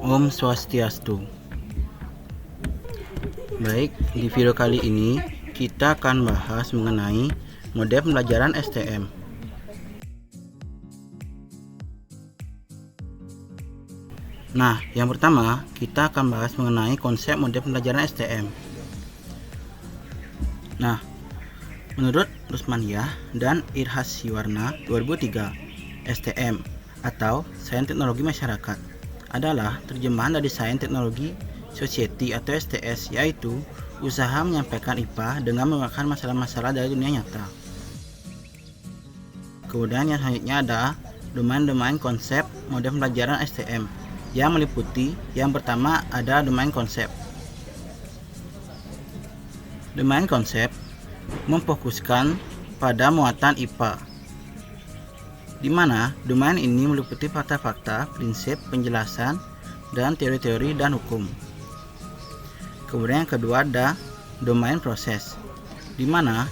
Om Swastiastu. Baik, di video kali ini kita akan bahas mengenai model pembelajaran STM. Nah, yang pertama kita akan bahas mengenai konsep model pembelajaran STM. Nah, menurut Rusmaniyah dan Irhasyiwarna 2003, STM atau Sains Teknologi Masyarakat adalah terjemahan dari Sains Teknologi Society atau STS, yaitu usaha menyampaikan IPA dengan menggunakan masalah-masalah dari dunia nyata. Kemudian yang selanjutnya ada domain-domain konsep model pembelajaran STM yang meliputi yang pertama ada domain konsep. Domain konsep memfokuskan pada muatan IPA, di mana domain ini meliputi fakta-fakta, prinsip, penjelasan, dan teori-teori dan hukum. Kemudian yang kedua ada domain proses, di mana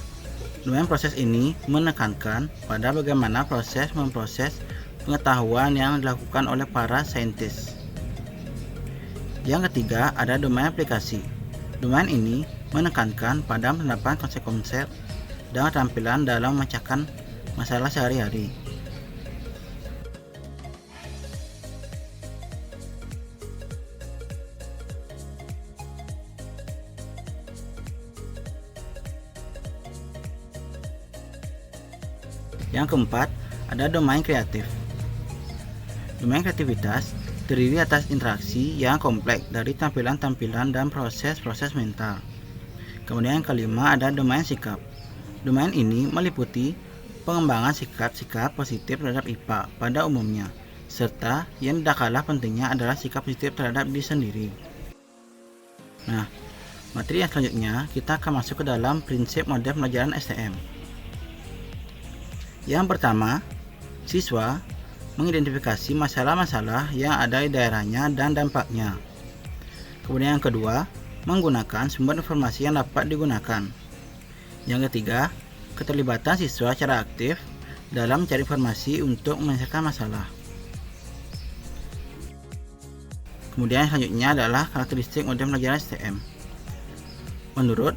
domain proses ini menekankan pada bagaimana proses memproses pengetahuan yang dilakukan oleh para saintis. Yang ketiga ada domain aplikasi. Domain ini menekankan pada penerapan konsep-konsep dan keterampilan dalam memecahkan masalah sehari-hari. Yang keempat, ada domain kreatif. Domain kreativitas terdiri atas interaksi yang kompleks dari tampilan-tampilan dan proses-proses mental. Kemudian yang kelima ada domain sikap. Domain ini meliputi pengembangan sikap-sikap positif terhadap IPA pada umumnya, serta yang tidak kalah pentingnya adalah sikap positif terhadap diri sendiri. Nah, materi yang selanjutnya kita akan masuk ke dalam prinsip model pembelajaran STM. Yang pertama, siswa mengidentifikasi masalah-masalah yang ada di daerahnya dan dampaknya. Kemudian yang kedua, menggunakan sumber informasi yang dapat digunakan. Yang ketiga, keterlibatan siswa secara aktif dalam mencari informasi untuk menyelesaikan masalah. Kemudian yang selanjutnya adalah karakteristik model pembelajaran STM. Menurut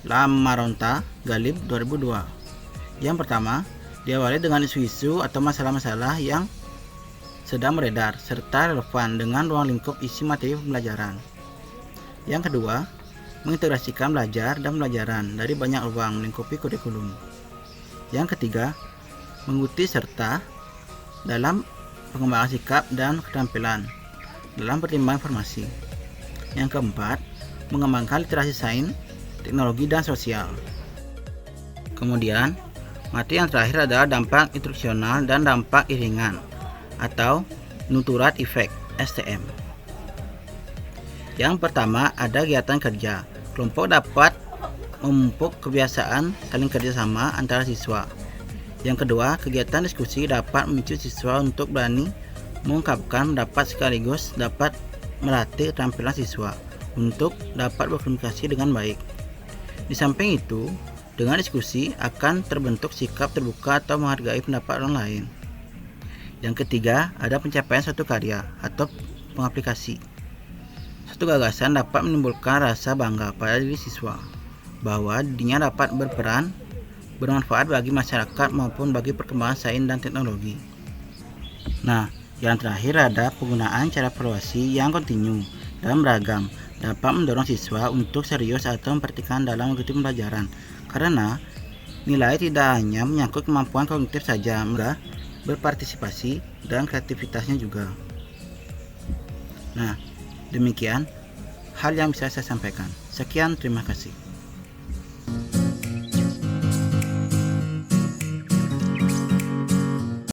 Lamaronta Galib 2002, yang pertama, diawali dengan isu-isu atau masalah-masalah yang sedang beredar serta relevan dengan ruang lingkup isi materi pembelajaran. Yang kedua, mengintegrasikan belajar dan pembelajaran dari banyak ruang melingkupi kurikulum. Yang ketiga, mengikuti serta dalam pengembangan sikap dan keterampilan dalam pertimbangan informasi. Yang keempat, mengembangkan literasi sains, teknologi, dan sosial. Kemudian, materi yang terakhir adalah dampak instruksional dan dampak iringan atau nuturat efek STM. Yang pertama ada kegiatan kerja. Kelompok dapat memupuk kebiasaan saling kerjasama antara siswa. Yang kedua, kegiatan diskusi dapat memicu siswa untuk berani mengungkapkan pendapat sekaligus dapat melatih keterampilan siswa untuk dapat berkomunikasi dengan baik. Di samping itu, dengan diskusi akan terbentuk sikap terbuka atau menghargai pendapat orang lain. Yang ketiga, ada pencapaian suatu karya atau pengaplikasi. Suatu gagasan dapat menimbulkan rasa bangga pada diri siswa bahwa dirinya dapat bermanfaat bagi masyarakat maupun bagi perkembangan sains dan teknologi. Nah, yang terakhir ada penggunaan cara evaluasi yang kontinu dan beragam dapat mendorong siswa untuk serius atau memperhatikan dalam mengikuti pembelajaran, karena nilai tidak hanya menyangkut kemampuan kognitif saja, maka berpartisipasi dan kreativitasnya juga. Nah, demikian hal yang bisa saya sampaikan. Sekian, terima kasih.